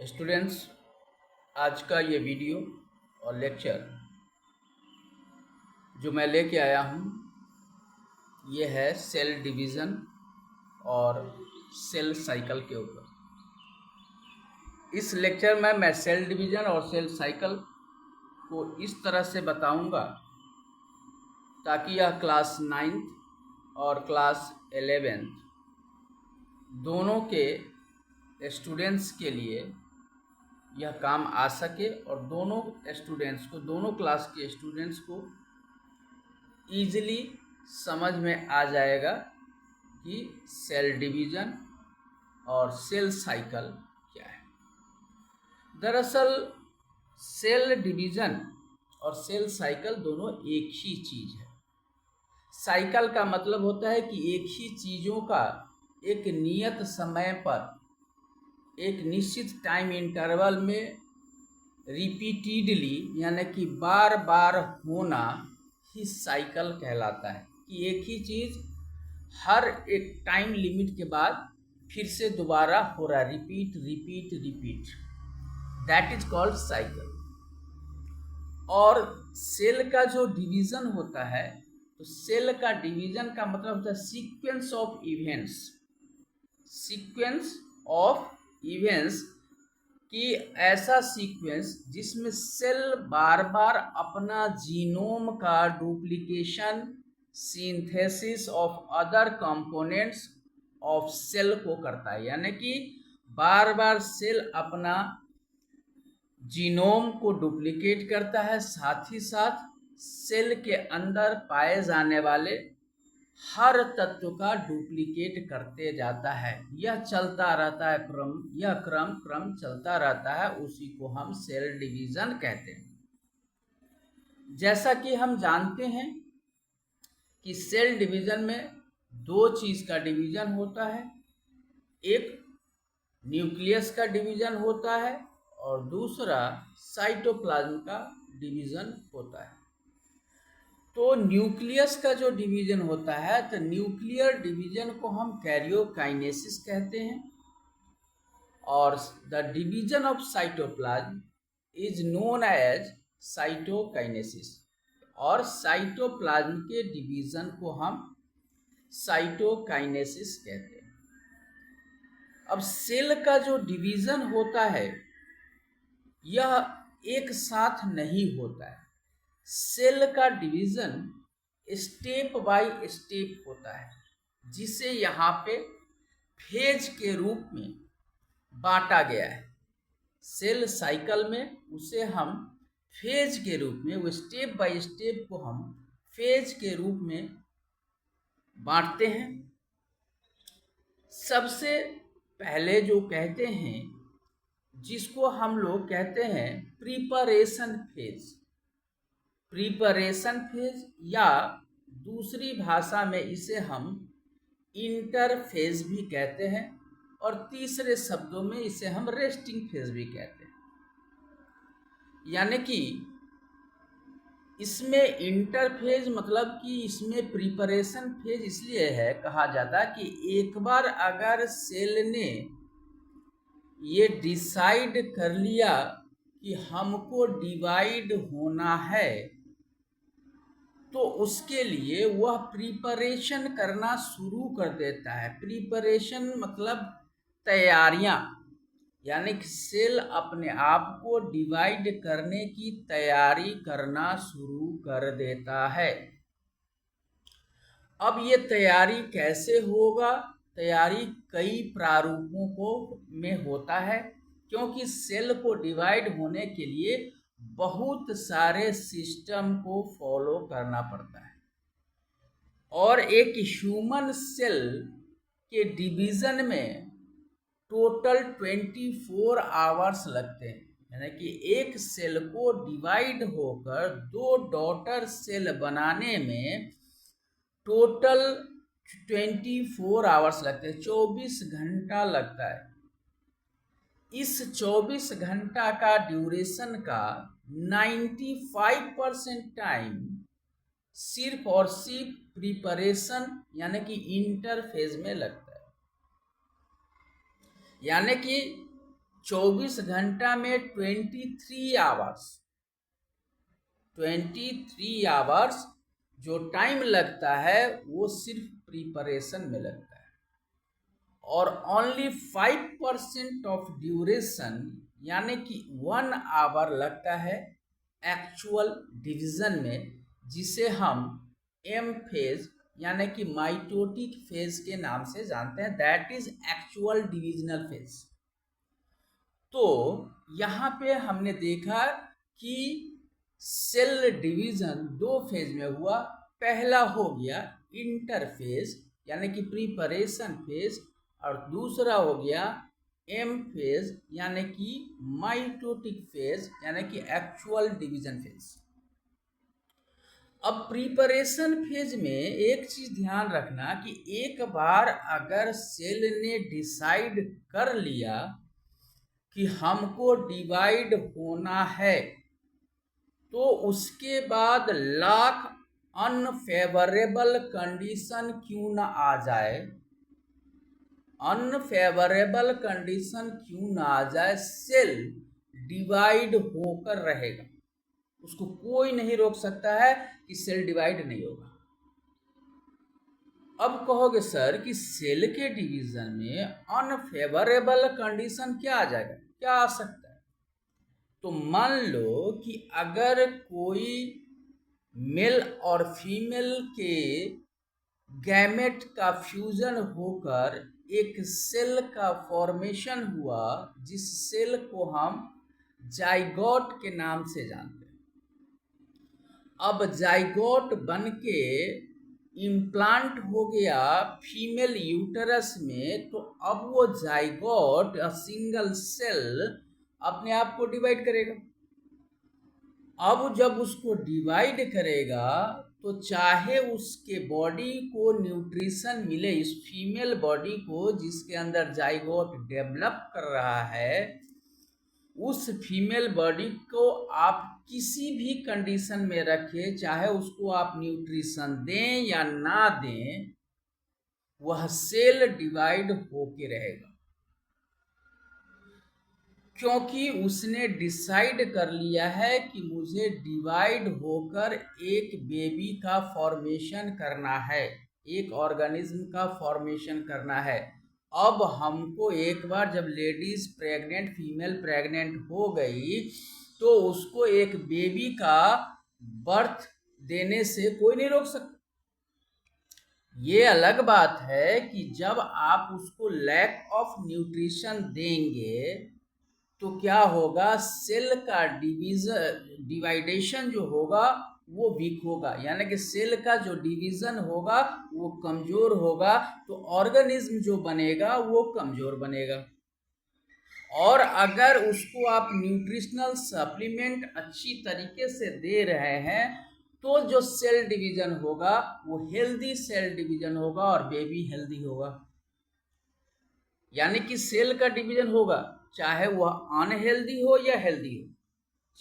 Students, आज का ये वीडियो और लेक्चर जो मैं लेके आया हूँ ये है सेल डिवीज़न और सेल साइकिल के ऊपर। इस लेक्चर में मैं सेल डिवीज़न और सेल साइकिल को इस तरह से बताऊँगा ताकि यह क्लास 9th और क्लास 11th दोनों के स्टूडेंट्स के लिए यह काम आ सके और दोनों स्टूडेंट्स को, दोनों क्लास के स्टूडेंट्स को ईजिली समझ में आ जाएगा कि सेल डिवीज़न और सेल साइकिल क्या है। दरअसल सेल डिवीज़न और सेल साइकिल दोनों एक ही चीज़ है। साइकिल का मतलब होता है कि एक ही चीज़ों का एक नियत समय पर एक निश्चित टाइम इंटरवल में रिपीटेडली यानी कि बार बार होना ही साइकिल कहलाता है कि एक ही चीज़ हर एक टाइम लिमिट के बाद फिर से दोबारा हो रहा है, repeat repeat repeat, that is called cycle. और सेल का जो डिवीज़न होता है तो सेल का डिवीज़न का मतलब होता है sequence of events, sequence of events कि ऐसा सीक्वेंस जिसमें सेल बार बार अपना जीनोम का duplication, synthesis of other components of cell को करता है। यानी कि बार बार सेल अपना जीनोम को डुप्लीकेट करता है, साथ ही साथ सेल के अंदर पाए जाने वाले हर तत्व का डुप्लीकेट करते जाता है। यह चलता रहता है क्रम, यह क्रम चलता रहता है, उसी को हम सेल डिवीज़न कहते हैं। जैसा कि हम जानते हैं कि सेल डिवीज़न में दो चीज़ का डिवीज़न होता है, एक न्यूक्लियस का डिवीज़न होता है और दूसरा साइटोप्लाज्म का डिवीज़न होता है। तो न्यूक्लियस का जो डिवीज़न होता है तो न्यूक्लियर डिवीज़न को हम कैरियोकाइनेसिस कहते हैं और the division of cytoplasm is known as cytokinesis, और साइटोप्लाज्म के डिवीज़न को हम साइटोकाइनेसिस कहते हैं। अब सेल का जो डिवीज़न होता है यह एक साथ नहीं होता है। सेल का डिवीज़न स्टेप बाय स्टेप होता है, जिसे यहाँ पे फेज के रूप में बांटा गया है। सेल साइकिल में उसे हम फेज के रूप में, वो स्टेप बाय स्टेप को हम फेज के रूप में बांटते हैं। सबसे पहले जो कहते हैं, जिसको हम लोग कहते हैं प्रिपरेशन फेज, प्रिपरेशन फेज, या दूसरी भाषा में इसे हम इंटरफेज भी कहते हैं और तीसरे शब्दों में इसे हम रेस्टिंग फेज भी कहते हैं। यानी कि इसमें इंटरफेज मतलब कि इसमें प्रिपरेशन फेज इसलिए है कहा जाता है कि एक बार अगर सेल ने ये डिसाइड कर लिया कि हमको डिवाइड होना है तो उसके लिए वह प्रिपरेशन करना शुरू कर देता है। प्रिपरेशन मतलब तैयारियां, यानी कि सेल अपने आप को डिवाइड करने की तैयारी करना शुरू कर देता है। अब ये तैयारी कैसे होगा? तैयारी कई प्रारूपों को में होता है, क्योंकि सेल को डिवाइड होने के लिए बहुत सारे सिस्टम को फॉलो करना पड़ता है। और एक ह्यूमन सेल के डिवीज़न में टोटल 24 आवर्स लगते हैं। यानी कि एक सेल को डिवाइड होकर दो डॉटर सेल बनाने में टोटल 24 आवर्स लगते हैं, 24 घंटा लगता है। इस 24 घंटा का ड्यूरेशन का 95% टाइम सिर्फ और सिर्फ प्रिपरेशन यानी कि इंटरफेज में लगता है। यानी कि 24 घंटा में 23 आवर्स जो टाइम लगता है वो सिर्फ प्रिपरेशन में लगता है, और ओनली 5% ऑफ ड्यूरेशन यानी कि 1 आवर लगता है एक्चुअल डिवीजन में, जिसे हम एम फेज यानी कि माइटोटिक फेज के नाम से जानते हैं, that is actual divisional phase. तो यहाँ पे हमने देखा कि सेल डिवीजन 2 फेज में हुआ। पहला हो गया इंटरफेज यानी कि प्रिपरेशन फेज, और दूसरा हो गया एम फेज यानी कि माइटोटिक फेज यानी कि एक्चुअल डिवीजन फेज। अब प्रिपरेशन फेज में एक चीज ध्यान रखना कि एक बार अगर सेल ने डिसाइड कर लिया कि हमको डिवाइड होना है, तो उसके बाद लाख अनफेवरेबल कंडीशन क्यों ना आ जाए, अनफेवरेबल कंडीशन क्यों ना आ जाए, सेल डिवाइड होकर रहेगा। उसको कोई नहीं रोक सकता है कि सेल डिवाइड नहीं होगा। अब कहोगे सर कि सेल के डिवीजन में अनफेवरेबल कंडीशन क्या आ जाएगा, क्या आ सकता है? तो मान लो कि अगर कोई मेल और फीमेल के गैमेट का फ्यूजन होकर एक सेल का फॉर्मेशन हुआ, जिस सेल को हम जाइगोट के नाम से जानते हैं। अब जाइगोट बनके इम्प्लांट हो गया फीमेल यूटरस में, तो अब वो जाइगोट सिंगल सेल अपने आप को डिवाइड करेगा। अब जब उसको डिवाइड करेगा तो चाहे उसके बॉडी को न्यूट्रिशन मिले, इस फीमेल बॉडी को जिसके अंदर जाइगोट डेवलप कर रहा है, उस फीमेल बॉडी को आप किसी भी कंडीशन में रखें, चाहे उसको आप न्यूट्रिशन दें या ना दें, वह सेल डिवाइड होके रहेगा, क्योंकि उसने डिसाइड कर लिया है कि मुझे डिवाइड होकर एक बेबी का फॉर्मेशन करना है, एक ऑर्गेनिज्म का फॉर्मेशन करना है। अब हमको एक बार जब लेडीज प्रेग्नेंट, फीमेल प्रेग्नेंट हो गई, तो उसको एक बेबी का बर्थ देने से कोई नहीं रोक सकता। ये अलग बात है कि जब आप उसको लैक ऑफ न्यूट्रिशन देंगे तो क्या होगा, सेल का डिवाइडेशन जो होगा वो वीक होगा, यानी कि सेल का जो डिवीजन होगा वो कमजोर होगा, तो ऑर्गेनिज्म जो बनेगा वो कमजोर बनेगा। और अगर उसको आप न्यूट्रिशनल सप्लीमेंट अच्छी तरीके से दे रहे हैं, तो जो सेल डिवीजन होगा वो हेल्दी सेल डिवीजन होगा और बेबी हेल्दी होगा। यानी कि सेल का डिवीजन होगा, चाहे वह अनहेल्दी हो या हेल्दी हो,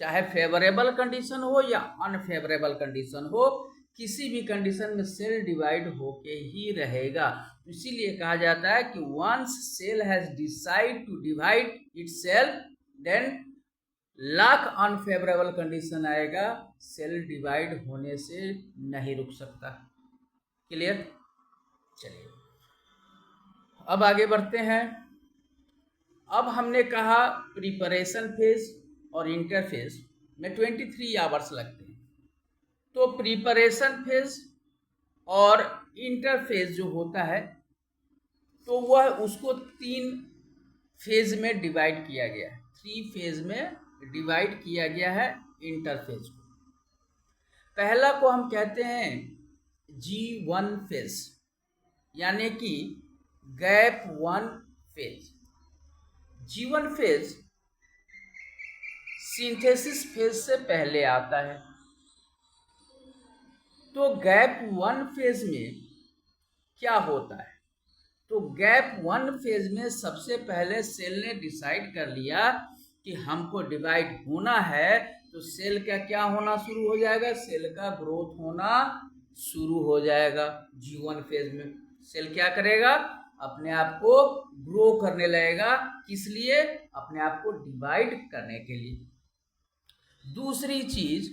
चाहे फेवरेबल कंडीशन हो या अनफेवरेबल कंडीशन हो, किसी भी कंडीशन में सेल डिवाइड होके ही रहेगा। इसीलिए कहा जाता है कि once cell has decide to divide itself, then लाख अनफेवरेबल कंडीशन आएगा, सेल डिवाइड होने से नहीं रुक सकता। क्लियर? चलिए अब आगे बढ़ते हैं। अब हमने कहा प्रिपरेशन फेज और इंटरफेज में 23 आवर्स लगते हैं। तो प्रिपरेशन फेज और इंटरफेज जो होता है, तो वह उसको 3 फेज में डिवाइड किया गया है, 3 फेज में डिवाइड किया गया है इंटरफेज को। पहला को हम कहते हैं G1 फेज, यानी कि gap 1 phase. G1 phase synthesis phase से पहले आता है। तो गैप 1 फेज में क्या होता है? तो गैप 1 फेज में सबसे पहले सेल ने डिसाइड कर लिया कि हमको डिवाइड होना है, तो सेल का क्या होना शुरू हो जाएगा, सेल का ग्रोथ होना शुरू हो जाएगा। G1 फेज में सेल क्या करेगा, अपने आप को ग्रो करने लगेगा। किस लिए? अपने आप को डिवाइड करने के लिए। दूसरी चीज,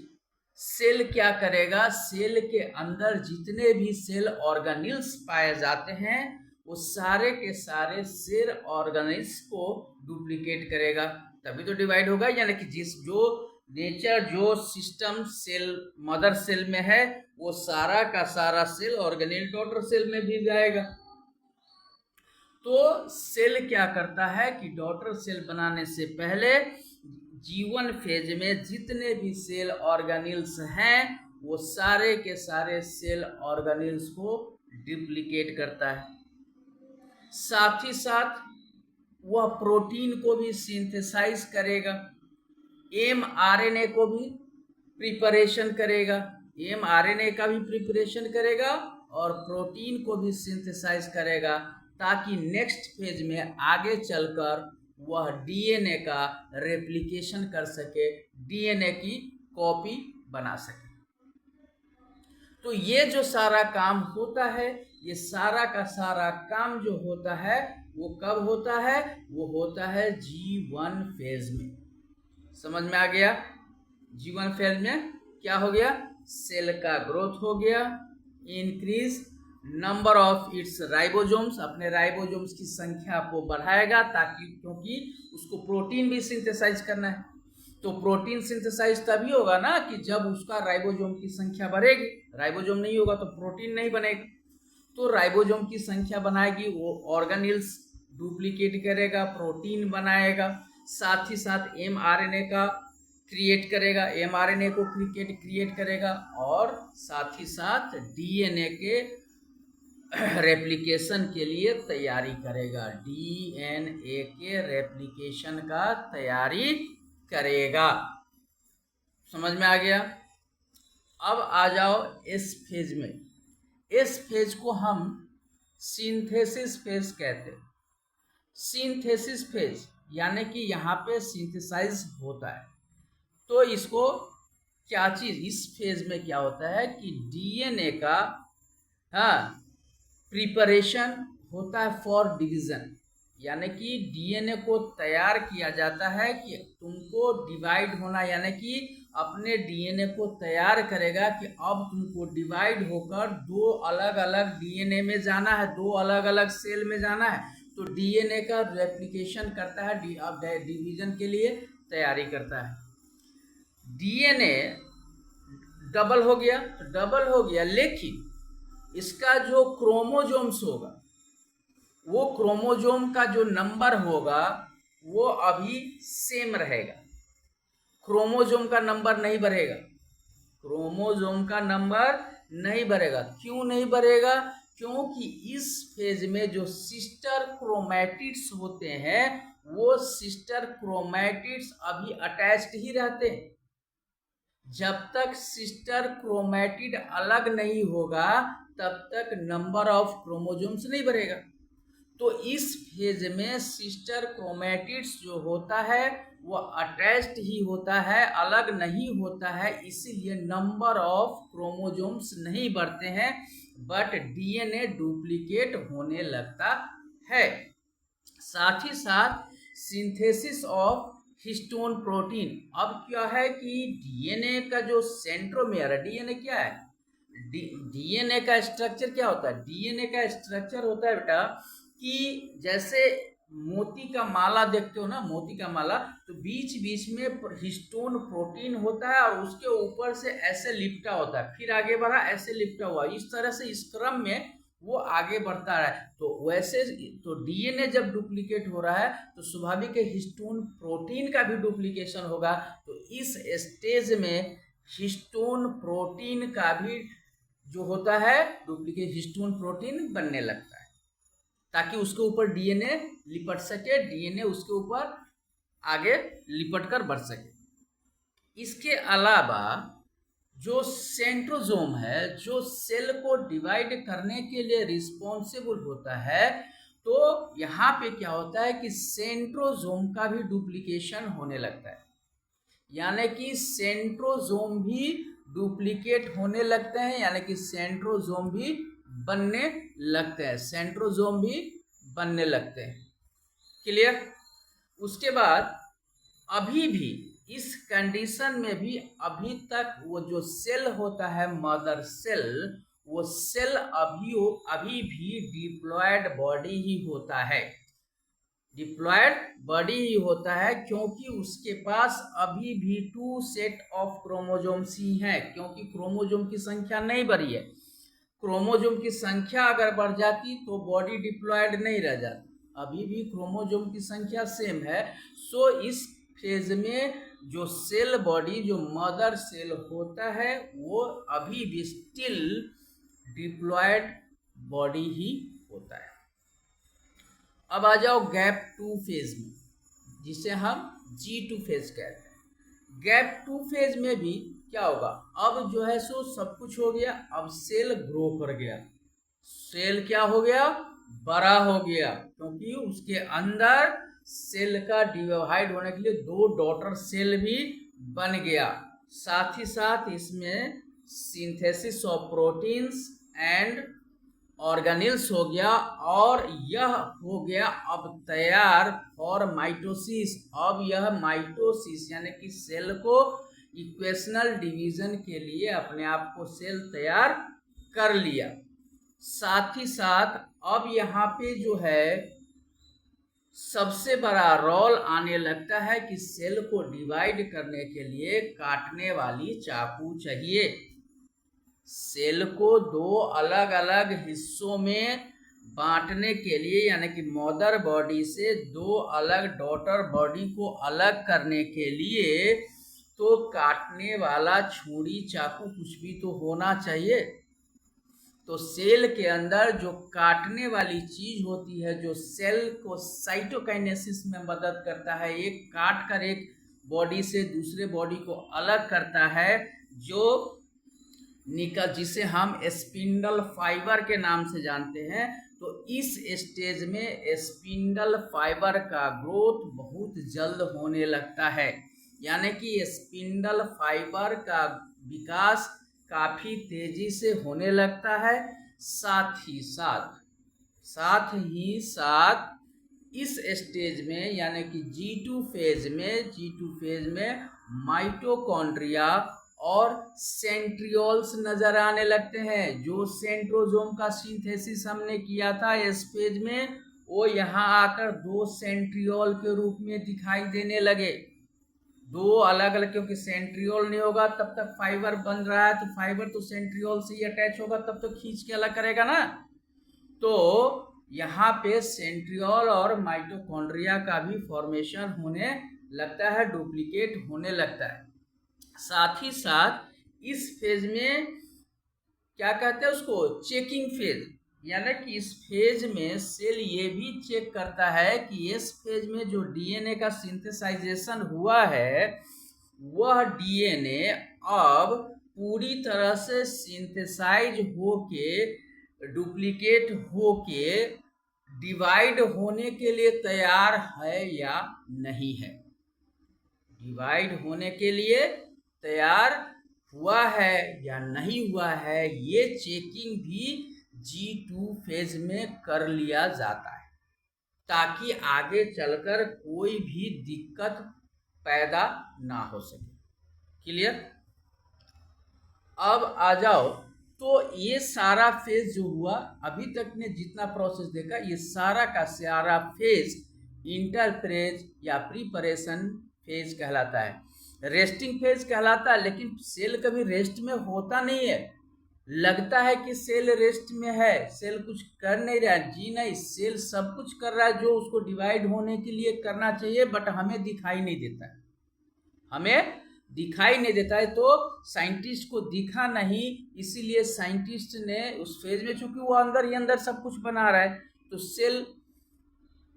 सेल क्या करेगा? सेल के अंदर जितने भी सेल ऑर्गेनेल्स पाए जाते हैं वो सारे के सारे सेल ऑर्गेनेल्स को डुप्लीकेट करेगा, तभी तो डिवाइड होगा। यानी कि जो नेचर, जो सिस्टम सेल मदर सेल में है वो सारा का सारा सेल ऑर्गेनेल डॉटर सेल में भी जाएगा। तो सेल क्या करता है कि डॉटर सेल बनाने से पहले जीवन फेज में जितने भी सेल ऑर्गेनेल्स हैं वो सारे के सारे सेल ऑर्गेनेल्स को डुप्लीकेट करता है। साथ ही साथ वह प्रोटीन को भी सिंथेसाइज करेगा, mRNA को भी प्रिपरेशन करेगा, mRNA का भी प्रिपरेशन करेगा और प्रोटीन को भी सिंथेसाइज करेगा, ताकि नेक्स्ट फेज में आगे चलकर वह डीएनए का रेप्लिकेशन कर सके, डीएनए की कॉपी बना सके। तो ये जो सारा काम होता है, ये सारा का सारा काम जो होता है वो कब होता है? वो होता है G1 फेज में। समझ में आ गया? G1 फेज में क्या हो गया? सेल का ग्रोथ हो गया, increase number of its ribosomes, अपने राइबोसोम्स की संख्या को बढ़ाएगा, ताकि क्योंकि उसको प्रोटीन भी सिंथेसाइज करना है। तो प्रोटीन सिंथेसाइज तभी होगा ना कि जब उसका राइबोसोम की संख्या बढ़ेगी। राइबोसोम नहीं होगा तो प्रोटीन नहीं बनेगा। तो राइबोसोम की संख्या बनाएगी, वो ऑर्गेनेल्स डुप्लीकेट करेगा, प्रोटीन बनाएगा, साथ ही साथ mRNA का क्रिएट करेगा, mRNA को क्रिएट करेगा और साथ ही साथ डीएनए के रेप्लिकेशन के लिए तैयारी करेगा, डीएनए के रेप्लिकेशन का तैयारी करेगा। समझ में आ गया? अब आ जाओ इस फेज में। इस फेज को हम सिंथेसिस फेज कहते हैं। सिंथेसिस फेज यानी कि यहाँ पे सिंथेसाइज होता है। तो इसको क्या चीज, इस फेज में क्या होता है कि डीएनए का प्रिपरेशन होता है फॉर डिवीजन, यानी कि डीएनए को तैयार किया जाता है कि तुमको डिवाइड होना, यानी कि अपने डीएनए को तैयार करेगा कि अब तुमको डिवाइड होकर दो अलग अलग डीएनए में जाना है, दो अलग अलग सेल में जाना है। तो डीएनए का रेप्लिकेशन करता है, डिवीजन के लिए तैयारी करता है। डीएनए डबल हो गया तो डबल हो गया, लेकिन इसका जो क्रोमोसोम्स होगा, वो क्रोमोसोम का जो नंबर होगा वो अभी सेम रहेगा। क्रोमोसोम का नंबर नहीं बढ़ेगा, क्रोमोसोम का नंबर नहीं बढ़ेगा। क्यों नहीं बढ़ेगा? क्योंकि इस फेज में जो सिस्टर क्रोमैटिड्स होते हैं वो सिस्टर क्रोमैटिड्स अभी अटैच्ड ही रहते हैं। जब तक सिस्टर क्रोमैटिड अलग नहीं होगा तब तक नंबर ऑफ क्रोमोसोम्स नहीं बढ़ेगा। तो इस फेज में सिस्टर क्रोमैटिड्स जो होता है वो अटैच्ड ही होता है, अलग नहीं होता है, इसीलिए नंबर ऑफ क्रोमोसोम्स नहीं बढ़ते हैं, बट डीएनए डुप्लीकेट होने लगता है। साथ ही साथ सिंथेसिस ऑफ हिस्टोन प्रोटीन। अब क्या है कि डीएनए का जो सेंट्रोमेयर है, डीएनए क्या है? डीएनए का स्ट्रक्चर क्या होता है? डीएनए का स्ट्रक्चर होता है बेटा कि जैसे मोती का माला देखते हो ना, मोती का माला, तो बीच बीच में हिस्टोन प्रोटीन होता है और उसके ऊपर से ऐसे लिपटा होता है, फिर आगे बढ़ा ऐसे लिपटा हुआ, इस तरह से इस क्रम में वो आगे बढ़ता है। तो वैसे तो डीएनए जब डुप्लीकेट हो रहा है तो स्वाभाविक है हिस्टोन प्रोटीन का भी डुप्लीकेशन होगा। तो इस स्टेज में हिस्टोन प्रोटीन का भी जो होता है डुप्लीकेट हिस्टोन प्रोटीन बनने लगता है, ताकि उसके ऊपर डीएनए लिपट सके, डीएनए उसके ऊपर आगे लिपट कर बढ़ सके। इसके अलावा जो सेंट्रोसोम है, जो सेल को डिवाइड करने के लिए रिस्पॉन्सिबल होता है, तो यहाँ पे क्या होता है कि सेंट्रोसोम का भी डुप्लीकेशन होने लगता है, यानी कि सेंट्रोसोम भी डुप्लीकेट होने लगते हैं, यानी कि सेंट्रोसोम भी बनने लगते हैं, सेंट्रोसोम भी बनने लगते हैं। क्लियर? उसके बाद अभी भी इस कंडीशन में भी अभी तक वो जो सेल होता है मदर सेल, वो सेल अभी भी डिप्लॉयड बॉडी ही होता है, डिप्लॉयड बॉडी ही होता है, क्योंकि उसके पास अभी भी 2 सेट ऑफ क्रोमोजोम्स ही हैं, क्योंकि क्रोमोजोम की संख्या नहीं बढ़ी है। क्रोमोजोम की संख्या अगर बढ़ जाती तो बॉडी डिप्लॉयड नहीं रह जाती, अभी भी क्रोमोजोम की संख्या सेम है। सो इस फेज में जो सेल बॉडी, जो मदर सेल होता है, वो अभी भी स्टिल डिप्लॉयड बॉडी ही होता है। अब आ जाओ गैप 2 फेज में, जिसे हम G2 फेज कहते हैं। गैप 2 फेज में भी क्या होगा, अब जो है सो सब कुछ हो गया, अब सेल ग्रो कर गया, सेल क्या हो गया, बड़ा हो गया, क्योंकि उसके अंदर सेल का डिवाइड होने के लिए 2 डॉटर सेल भी बन गया। साथ ही साथ इसमें synthesis of proteins and organelles हो गया, और यह हो गया अब तैयार फॉर माइटोसिस। अब यह माइटोसिस यानी कि सेल को इक्वेशनल डिवीजन के लिए अपने आप को सेल तैयार कर लिया। साथ ही साथ अब यहाँ पे जो है सबसे बड़ा रोल आने लगता है कि सेल को डिवाइड करने के लिए काटने वाली चाकू चाहिए। सेल को 2 अलग अलग हिस्सों में बांटने के लिए, यानी कि मदर बॉडी से 2 अलग डॉटर बॉडी को अलग करने के लिए, तो काटने वाला छुरी चाकू कुछ भी तो होना चाहिए। तो सेल के अंदर जो काटने वाली चीज होती है, जो सेल को साइटोकाइनेसिस में मदद करता है, एक काट कर एक बॉडी से दूसरे बॉडी को अलग करता है, जो जिसे हम स्पिंडल फाइबर के नाम से जानते हैं। तो इस स्टेज में स्पिंडल फाइबर का ग्रोथ बहुत जल्द होने लगता है, यानी कि स्पिंडल फाइबर का विकास काफी तेजी से होने लगता है। साथ ही साथ इस स्टेज में, यानी कि G2 फेज में माइटोकॉन्ड्रिया और सेंट्रियोल्स नजर आने लगते हैं। जो सेंट्रोजोम का सिंथेसिस हमने किया था इस फेज में, वो यहाँ आकर 2 सेंट्रियोल के रूप में दिखाई देने लगे, 2 अलग अलग, क्योंकि सेंट्रियोल नहीं होगा तब तक फाइबर बन रहा है, तो फाइबर तो सेंट्रियोल से ही अटैच होगा, तब तो खींच के अलग करेगा ना। तो यहाँ पे सेंट्रियोल और माइटोकॉन्ड्रिया का भी फॉर्मेशन होने लगता है, डुप्लीकेट होने लगता है। साथ ही साथ इस फेज में क्या कहते हैं उसको, चेकिंग फेज, यानी कि इस फेज में सेल ये भी चेक करता है कि इस फेज में जो डीएनए का सिंथेसाइजेशन हुआ है, वह डीएनए अब पूरी तरह से सिंथेसाइज होके, डुप्लीकेट होके डिवाइड होने के लिए तैयार है या नहीं है, डिवाइड होने के लिए तैयार हुआ है या नहीं हुआ है, ये चेकिंग भी G2 फेज में कर लिया जाता है, ताकि आगे चलकर कोई भी दिक्कत पैदा ना हो सके। क्लियर? अब आ जाओ, तो ये सारा फेज जो हुआ अभी तक ने जितना प्रोसेस देखा, ये सारा का सारा फेज इंटरफेज या प्रिपरेशन फेज कहलाता है, रेस्टिंग फेज कहलाता है। लेकिन सेल कभी रेस्ट में होता नहीं है, लगता है कि सेल रेस्ट में है, सेल कुछ कर नहीं रहा है, जी नहीं, सेल सब कुछ कर रहा है जो उसको डिवाइड होने के लिए करना चाहिए, बट हमें दिखाई नहीं देता है, हमें दिखाई नहीं देता है। तो साइंटिस्ट को दिखा नहीं, इसीलिए साइंटिस्ट ने उस फेज में, चूंकि वो अंदर ही अंदर सब कुछ बना रहा है, तो सेल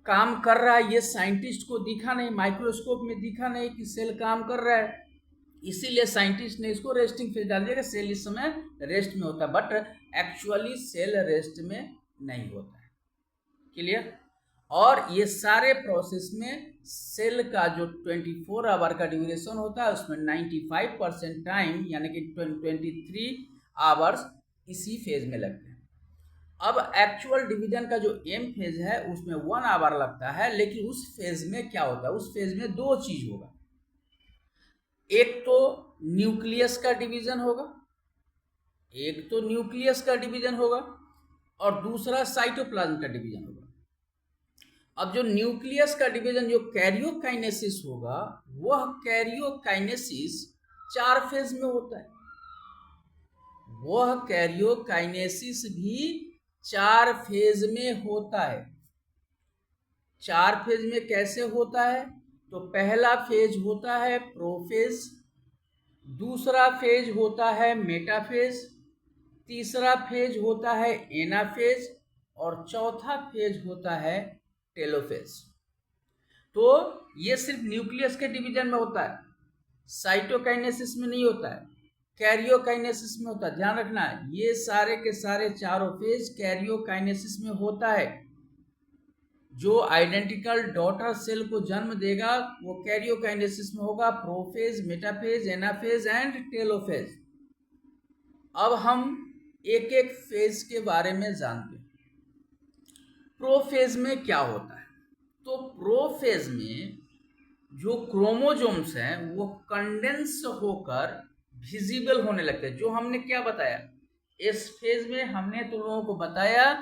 काम कर रहा है, ये साइंटिस्ट को दिखा नहीं, माइक्रोस्कोप में दिखा नहीं कि सेल काम कर रहा है, इसीलिए साइंटिस्ट ने इसको रेस्टिंग फेज डाल दिया कि सेल इस समय रेस्ट में होता है, बट एक्चुअली सेल रेस्ट में नहीं होता है। क्लियर? और ये सारे प्रोसेस में सेल का जो 24 आवर का ड्यूरेशन होता है, उसमें 95% टाइम, यानी कि 23 आवर्स इसी फेज में लगते हैं। अब एक्चुअल डिवीजन का जो एम फेज है उसमें 1 आवर लगता है, लेकिन उस फेज में क्या होता है, उस फेज में दो चीज होगा। एक तो न्यूक्लियस का डिवीजन होगा, एक तो न्यूक्लियस का डिवीजन होगा और दूसरा साइटोप्लाज्म का डिवीजन होगा। अब जो न्यूक्लियस का डिवीजन जो कैरियोकाइनेसिस होगा, वह कैरियोकाइनेसिस 4 फेज में होता है। वह कैरियोकाइनेसिस भी 4 फेज में होता है। 4 फेज में कैसे होता है? तो पहला फेज होता है प्रोफेज, दूसरा फेज होता है मेटाफेज, तीसरा फेज होता है एनाफेज और चौथा फेज होता है टेलोफेज। तो ये सिर्फ न्यूक्लियस के डिवीजन में होता है, साइटोकाइनेसिस में नहीं होता है, कैरियोकाइनेसिस में होता है। ध्यान रखना है, ये सारे के सारे चारों फेज कैरियोकाइनेसिस में होता है। जो आइडेंटिकल डॉटर सेल को जन्म देगा वो कैरियोकाइनेसिस में होगा, prophase, metaphase, anaphase and telophase. अब हम एक एक फेज के बारे में जानते हैं। प्रोफेज में क्या होता है? तो प्रोफेज में जो क्रोमोजोम्स हैं वो कंडेंस होकर विजिबल होने लगते हैं। जो हमने क्या बताया इस फेज में, हमने तुम लोगों को बताया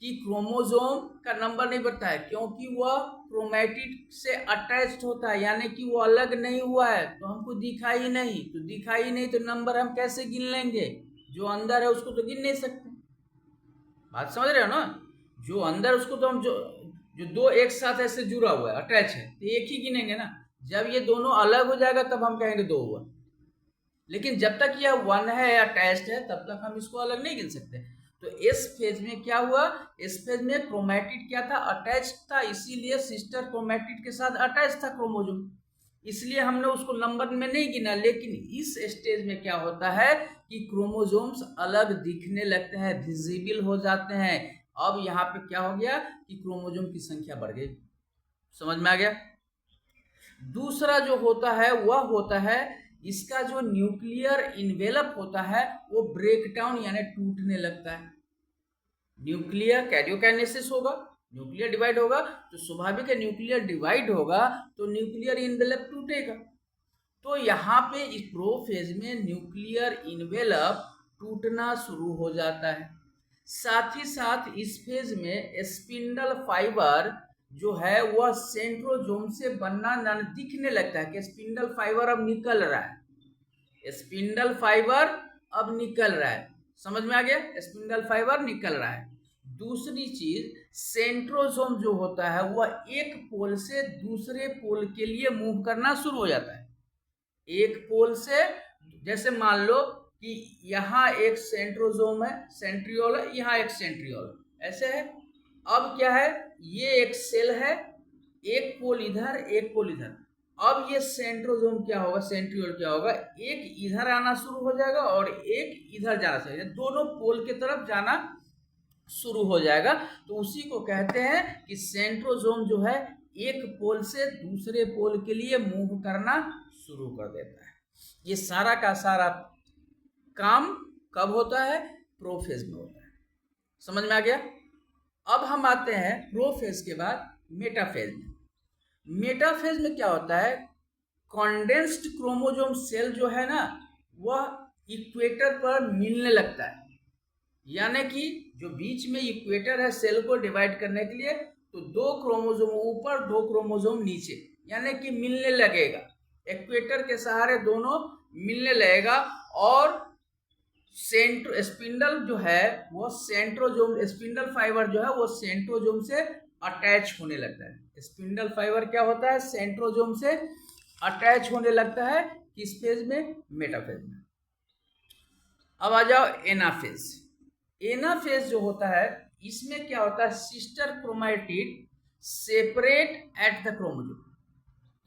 कि क्रोमोजोम का नंबर नहीं बढ़ता है क्योंकि वह क्रोमैटिड से अटैच्ड होता है, यानी कि वो अलग नहीं हुआ है, तो हमको दिखाई नहीं, तो दिखाई नहीं तो नंबर हम कैसे गिन लेंगे? जो अंदर है उसको तो गिन नहीं सकते। बात समझ रहे हो ना? जो अंदर उसको तो हम जो जो दो एक साथ ऐसे जुड़ा हुआ है, अटैच है, तो एक ही गिनेंगे ना। जब ये दोनों अलग हो जाएगा तब हम कहेंगे 2 हुआ, लेकिन जब तक यह 1 है अटैच्ड है तब तक हम इसको अलग नहीं गिन सकते। तो इस फेज में क्या हुआ, इस फेज में क्रोमैटिड क्या था, अटैच था, इसीलिए सिस्टर क्रोमैटिड के साथ अटैच था क्रोमोजोम, इसलिए हमने उसको नंबर में नहीं गिना। लेकिन इस स्टेज में क्या होता है कि क्रोमोजोम्स अलग दिखने लगते हैं, विजिबल हो जाते हैं। अब यहाँ पे क्या हो गया कि क्रोमोजोम की संख्या बढ़ गई। समझ में आ गया? दूसरा जो होता है वह होता है इसका जो न्यूक्लियर इन्वेलप होता है वो ब्रेक डाउन यानी टूटने लगता है। न्यूक्लियर कैरियोकाइनेसिस होगा, न्यूक्लियर डिवाइड होगा, तो स्वाभाविक है न्यूक्लियर डिवाइड होगा तो न्यूक्लियर इन्वेलप टूटेगा। तो यहाँ पे इस प्रोफेज में न्यूक्लियर इन्वेलप टूटना शुरू हो जाता है। साथ ही साथ इस फेज में स्पिंडल फाइबर जो है वह सेंट्रोजोम से बनना दिखने लगता है कि स्पिंडल फाइबर अब निकल रहा है, स्पिंडल फाइबर अब निकल रहा है। समझ में आ गया? स्पिंडल फाइबर निकल रहा है। दूसरी चीज, सेंट्रोजोम जो होता है वह एक पोल से दूसरे पोल के लिए मूव करना शुरू हो जाता है। एक पोल से, जैसे मान लो कि यहाँ एक सेंट्रोजोम है, सेंट्रियोल है, यहाँ एक सेंट्रियोल ऐसे है। अब क्या है, ये एक सेल है, एक पोल इधर एक पोल इधर। अब ये सेंट्रोजोम क्या होगा, सेंट्रियोल क्या होगा, एक इधर आना शुरू हो जाएगा और एक इधर जाना शुरू, दोनों पोल की तरफ जाना शुरू हो जाएगा। तो उसी को कहते हैं कि सेंट्रोजोम जो है एक पोल से दूसरे पोल के लिए मूव करना शुरू कर देता है। ये सारा का सारा काम कब होता है? प्रोफेज में होता है। समझ में आ गया? अब हम आते हैं प्रोफेज के बाद मेटाफेज में। मेटाफेज में क्या होता है, कॉन्डेंस्ड क्रोमोजोम सेल जो है ना वह इक्वेटर पर मिलने लगता है, यानी कि जो बीच में इक्वेटर है सेल को डिवाइड करने के लिए, तो 2 क्रोमोजोम ऊपर 2 क्रोमोजोम नीचे, यानी कि मिलने लगेगा, इक्वेटर के सहारे दोनों मिलने लगेगा। और स्पिंडल जो है वो सेंट्रोजोम, स्पिंडल फाइबर जो है वो सेंट्रोजोम से अटैच होने लगता है। स्पिंडल फाइबर क्या होता है, सेंट्रोजोम से अटैच होने लगता है। किस फेज में? मेटाफेज में। अब आ जाओ एनाफेज। एनाफेज जो होता है इसमें क्या होता है, sister chromatid separate at the chromosome,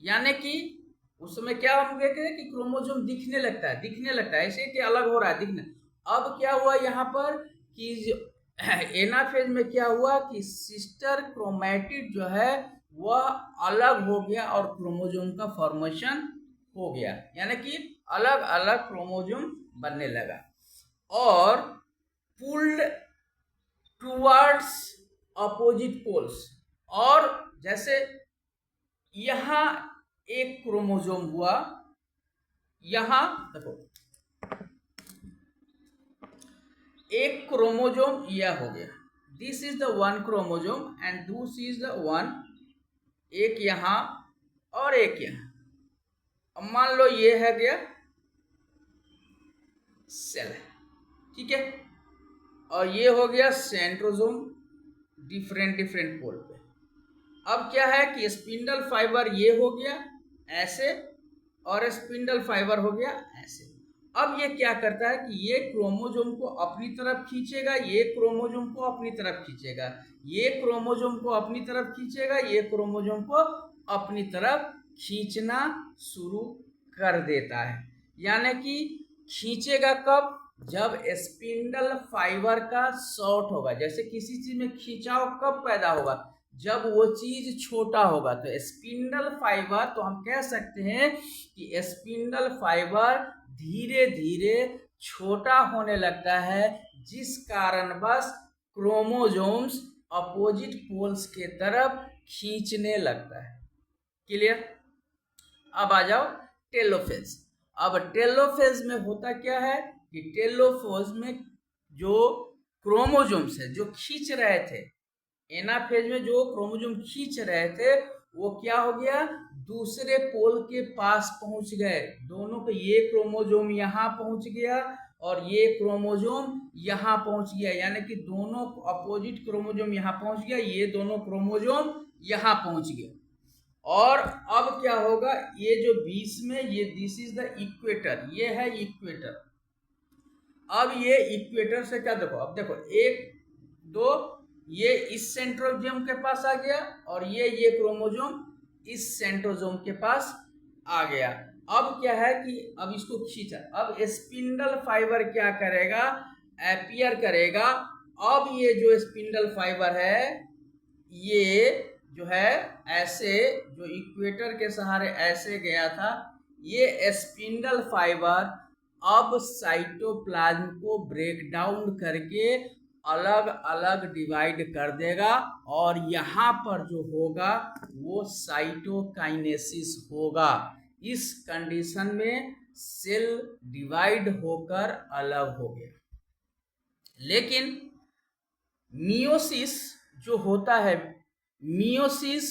यानी कि उस समय क्या हम कहते हैं कि क्रोमोजोम दिखने लगता है ऐसे कि अलग हो रहा है दिखने। अब क्या हुआ यहाँ पर कि एनाफेज में क्या हुआ कि सिस्टर क्रोमैटिड जो है वह अलग हो गया और क्रोमोजोम का फॉर्मेशन हो गया, यानी कि अलग अलग क्रोमोजोम बनने लगा। और पुल्ड टूवर्ड्स अपोजिट पोल्स। और जैसे यहां एक क्रोमोजोम हुआ, यहां देखो एक क्रोमोजोम यह हो गया, this is the one chromosome and this is the one, एक यहां और एक यहां। अब मान लो ये है गया सेल, ठीक है, और ये हो गया सेंट्रोजोम डिफरेंट डिफरेंट पोल पे। अब क्या है कि स्पिंडल फाइबर ये हो गया ऐसे और स्पिंडल फाइबर हो गया ऐसे। अब ये क्या करता है कि ये क्रोमोजोम को अपनी तरफ खींचेगा, ये क्रोमोजोम को अपनी तरफ खींचेगा, ये क्रोमोजोम को अपनी तरफ खींचेगा, ये क्रोमोजोम को अपनी तरफ खींचना शुरू कर देता है। यानी कि खींचेगा कब? जब स्पिंडल फाइबर का शॉर्ट होगा। जैसे किसी चीज में खिंचाव कब पैदा होगा? जब वो चीज छोटा होगा। तो स्पिंडल फाइबर, तो हम कह सकते हैं कि स्पिंडल फाइबर धीरे धीरे छोटा होने लगता है, जिस कारण बस क्रोमोजोम्स अपोजिट पोल्स के तरफ खींचने लगता है। क्लियर? अब आ जाओ टेलोफेज। अब टेलोफेज में होता क्या है कि टेलोफेज में जो क्रोमोजोम्स है जो खींच रहे थे, एनाफेज में जो क्रोमोजोम खींच रहे थे वो क्या हो गया? दूसरे पोल के पास पहुंच गए। दोनों के, ये क्रोमोजोम यहाँ पहुंच गया और ये क्रोमोजोम यहाँ पहुंच गया, यानी कि दोनों अपोजिट क्रोमोजोम यहाँ पहुंच गया, ये दोनों क्रोमोजोम यहाँ पहुंच गए। और अब क्या होगा? ये जो बीच में ये दिस इज द इक्वेटर, ये है इक्वेटर। अब ये इक्वेटर से क्या देखो, अब देखो एक दो, ये इस सेंट्रोजोम के पास आ गया और ये क्रोमोजोम इस सेंट्रोजोम के पास आ गया। अब क्या है कि अब इसको खींचा, अब स्पिंडल फाइबर क्या करेगा? अपीयर करेगा। अब ये जो स्पिंडल फाइबर है ये जो है ऐसे, जो इक्वेटर के सहारे ऐसे गया था, ये स्पिंडल फाइबर अब साइटोप्लाज्म को ब्रेक डाउन करके अलग अलग डिवाइड कर देगा और यहाँ पर जो होगा वो साइटोकाइनेसिस होगा। इस कंडीशन में सेल डिवाइड होकर अलग हो गया। लेकिन मियोसिस जो होता है, मियोसिस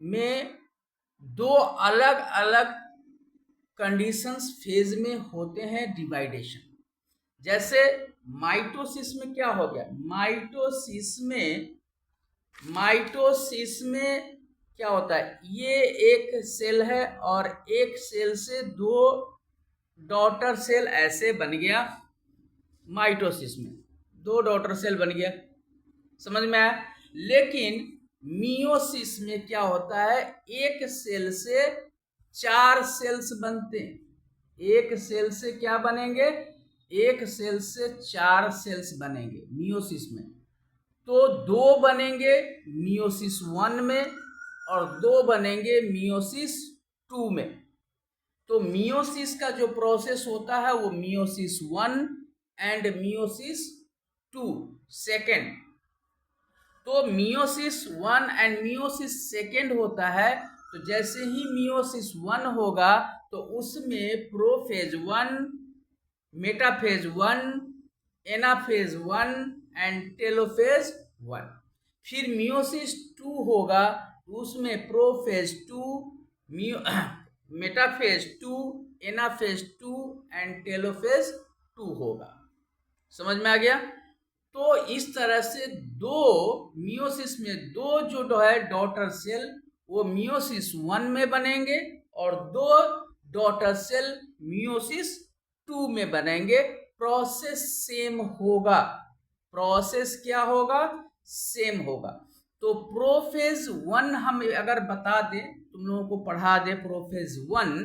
में दो अलग अलग कंडीशंस फेज में होते हैं डिवाइडेशन। जैसे माइटोसिस में क्या हो गया? माइटोसिस में क्या होता है? ये एक सेल है और एक सेल से दो डॉटर सेल ऐसे बन गया। माइटोसिस में दो डॉटर सेल बन गया, समझ में आया? लेकिन मियोसिस में क्या होता है? एक सेल से चार सेल्स बनते हैं। एक सेल से क्या बनेंगे? एक सेल से चार सेल्स बनेंगे मियोसिस में। तो दो बनेंगे मियोसिस 1 में और दो बनेंगे मियोसिस 2 में। तो मियोसिस का जो प्रोसेस होता है वो मियोसिस 1 एंड मियोसिस 2 सेकेंड। तो मियोसिस 1 एंड मियोसिस सेकेंड होता है। तो जैसे ही मियोसिस 1 होगा तो उसमें prophase 1, metaphase 1, anaphase 1 and telophase 1। फिर मियोसिस 2 होगा तो उसमें prophase 2, metaphase 2, anaphase 2 and telophase 2 होगा। समझ में आ गया? तो इस तरह से दो मियोसिस में दो जो है डॉटर सेल वो मियोसिस 1 में बनेंगे और दो डॉटर सेल मियोसिस 2 में बनेंगे। प्रोसेस सेम होगा। प्रोसेस क्या होगा? सेम होगा। तो प्रोफेज 1 हम अगर बता दें, तुम लोगों को पढ़ा दे प्रोफेज 1,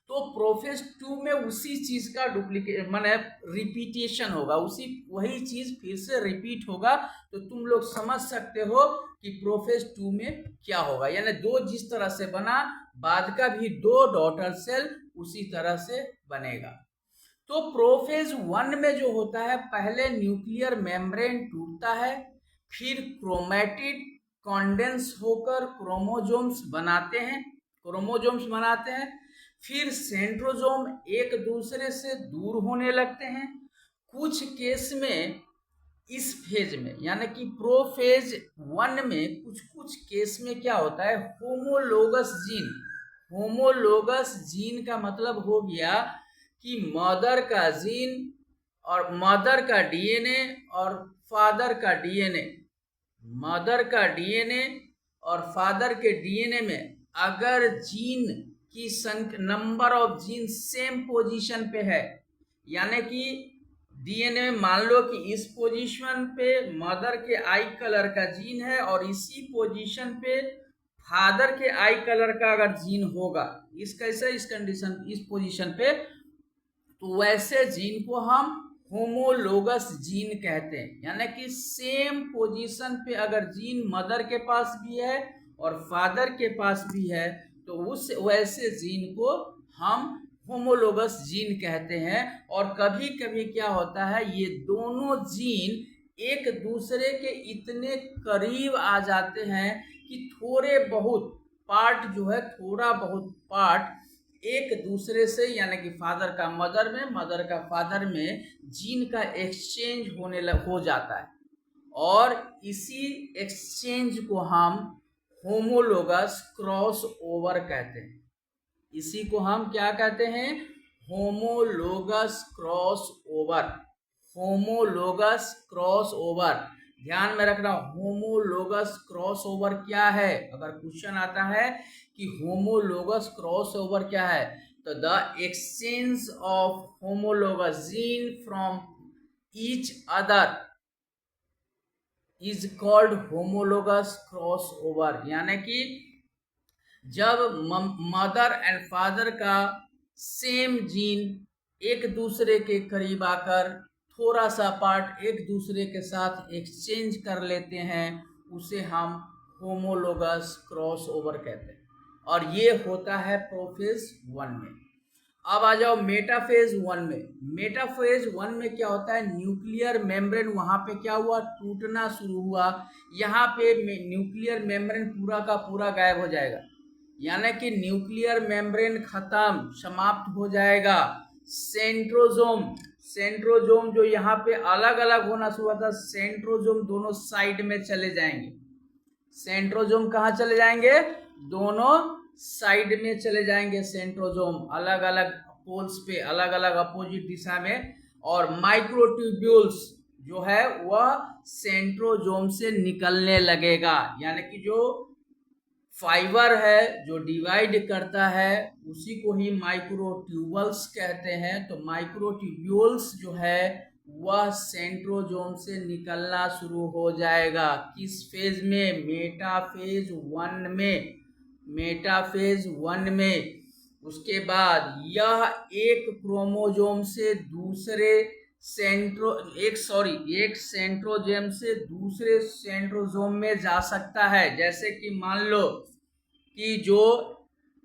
तो प्रोफेज 2 में उसी चीज का डुप्लीकेट माने रिपीटेशन होगा, वही चीज फिर से रिपीट होगा। तो तुम लोग समझ सकते हो कि प्रोफेज 2 में क्या होगा। यानी दो जिस तरह से बना, बाद का भी दो डॉटर सेल उसी तरह से बनेगा। तो प्रोफेज 1 में जो होता है, पहले न्यूक्लियर मेम्ब्रेन टूटता है, फिर क्रोमैटिड कॉन्डेंस होकर क्रोमोजोम्स बनाते हैं, फिर सेंट्रोजोम एक दूसरे से दूर होने लगते हैं। कुछ केस में इस फेज में यानी कि प्रोफेज 1 में कुछ केस में क्या होता है, होमोलोगस जीन का मतलब हो गया कि मदर का जीन और मदर का डीएनए और फादर का डीएनए, मदर का डीएनए और फादर के डीएनए में अगर जीन की संख्या, number of gene same position पे है, यानी कि डीएनए में मान लो कि इस पोजीशन पे मदर के आई कलर का जीन है और इसी पोजीशन पे फादर के आई कलर का अगर जीन होगा, इस कैसे इस कंडीशन इस पोजीशन पे, तो वैसे जीन को हम होमोलोगस जीन कहते हैं। यानी कि सेम पोजीशन पे अगर जीन मदर के पास भी है और फादर के पास भी है, तो उस वैसे जीन को हम होमोलोगस जीन कहते हैं। और कभी कभी क्या होता है, ये दोनों जीन एक दूसरे के इतने करीब आ जाते हैं कि थोड़ा बहुत पार्ट एक दूसरे से, यानी कि फादर का मदर में, मदर का फादर में जीन का एक्सचेंज हो जाता है, और इसी एक्सचेंज को हम होमोलोगस क्रॉस ओवर कहते हैं। इसी को हम क्या कहते हैं, homologous cross over. Homologous cross over ध्यान में रखना, होमोलोगस क्रॉस ओवर क्या है। अगर क्वेश्चन आता है कि होमोलोगस क्रॉस ओवर क्या है, तो the exchange of homologous gene from each other is called homologous cross over. यानी कि जब मदर एंड फादर का सेम जीन एक दूसरे के करीब आकर थोड़ा सा पार्ट एक दूसरे के साथ एक्सचेंज कर लेते हैं, उसे हम होमोलोगस क्रॉस ओवर कहते हैं, और ये होता है प्रोफेज 1 में। अब आ जाओ मेटाफेज 1 में। मेटाफेज 1 में क्या होता है, न्यूक्लियर मेम्ब्रेन वहां पे क्या हुआ, टूटना शुरू हुआ। यहाँ पे न्यूक्लियर मेम्ब्रेन पूरा का पूरा गायब हो जाएगा, यानी कि न्यूक्लियर मेम्ब्रेन खत्म, समाप्त हो जाएगा। सेंट्रोजोम जो यहाँ पे अलग अलग होना शुरू हुआ था, सेंट्रोजोम दोनों साइड में चले जाएंगे। सेंट्रोजोम कहाँ चले जाएंगे, दोनों साइड में चले जाएंगे। सेंट्रोजोम अलग अलग पोल्स पे, अलग अलग अपोजिट दिशा में। और माइक्रोट्यूब्यूल्स जो है वह सेंट्रोजोम से निकलने लगेगा, यानी कि जो फाइबर है जो डिवाइड करता है उसी को ही माइक्रोट्यूबल्स कहते हैं। तो माइक्रोट्यूब्यूल्स जो है वह सेंट्रोजोम से निकलना शुरू हो जाएगा। किस फेज में, मेटाफेज 1 में। मेटाफेज 1 में उसके बाद यह एक क्रोमोजोम से दूसरे एक सेंट्रोजोम से दूसरे सेंट्रोजोम में जा सकता है। जैसे कि मान लो कि जो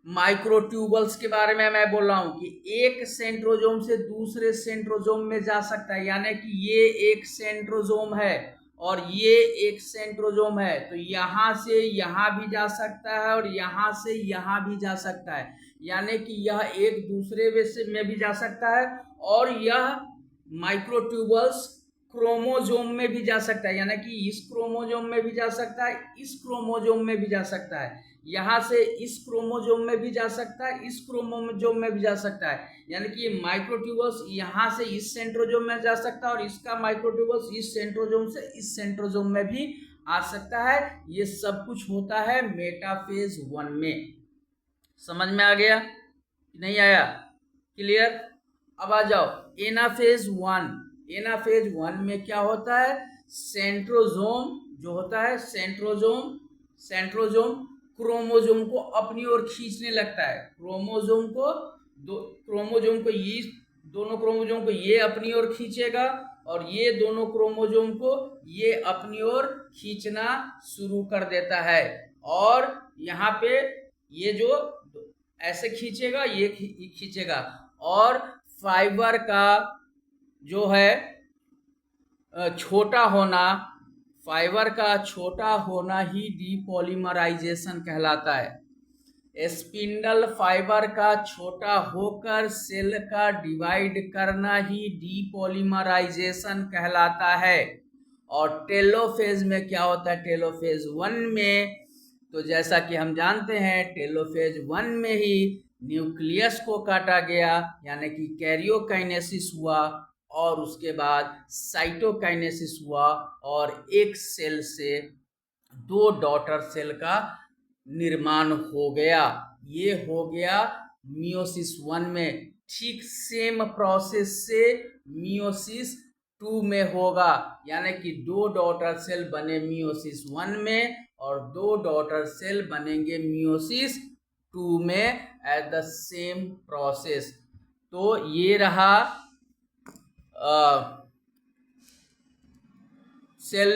माइक्रोट्यूबल्स के बारे में मैं बोल रहा हूं कि एक सेंट्रोजोम से दूसरे सेंट्रोजोम में जा सकता है, यानी कि ये एक सेंट्रोजोम है और ये एक सेंट्रोजोम है, तो यहां से यहां भी जा सकता है और यहां से यहां भी जा सकता है, यानी कि यह एक दूसरे में भी जा सकता है। और यह माइक्रोट्यूबल्स क्रोमोजोम में भी जा सकता है, यानी कि इस क्रोमोजोम में भी जा सकता है, इस क्रोमोजोम में भी जा सकता है, यहाँ से इस क्रोमोजोम में भी जा सकता है, इस क्रोमोजोम में भी जा सकता है। यानी कि माइक्रोट्यूबल्स यहाँ से इस सेंट्रोजोम में जा सकता है और इसका माइक्रोट्यूबल्स इस सेंट्रोजोम से इस सेंट्रोजोम में भी आ सकता है। ये सब कुछ होता है मेटाफेज 1 में। समझ में आ गया, नहीं आया, क्लियर। अब आ जाओ एनाफेज 1। एनाफेज 1 में क्या होता है, सेंट्रोजोम जो होता है, सेंट्रोजोम क्रोमोजोम को अपनी ओर खींचने लगता है। क्रोमोजोम को ये दोनों क्रोमोजोम को ये अपनी ओर खींचेगा और ये दोनों क्रोमोजोम को ये अपनी ओर खींचना शुरू कर देता है। और यहाँ पे ये जो ऐसे खींचेगा, ये खींचेगा, और फाइबर का जो है छोटा होना, फाइबर का छोटा होना ही डीपॉलीमराइजेशन कहलाता है। स्पिंडल फाइबर का छोटा होकर सेल का डिवाइड करना ही डीपॉलीमराइजेशन कहलाता है। और टेलोफेज में क्या होता है? टेलोफेज 1 में तो जैसा कि हम जानते हैं, टेलोफेज 1 में ही न्यूक्लियस को काटा गया, यानी कि कैरियोकाइनेसिस हुआ, और उसके बाद साइटोकाइनेसिस हुआ, और एक सेल से 2 डॉटर सेल का निर्माण हो गया। ये हो गया मियोसिस 1 में। ठीक सेम प्रोसेस से मियोसिस 2 में होगा, यानी कि 2 डॉटर सेल बने मियोसिस 1 में और 2 डॉटर सेल बनेंगे मियोसिस 2 में एट द सेम प्रोसेस। तो ये रहा सेल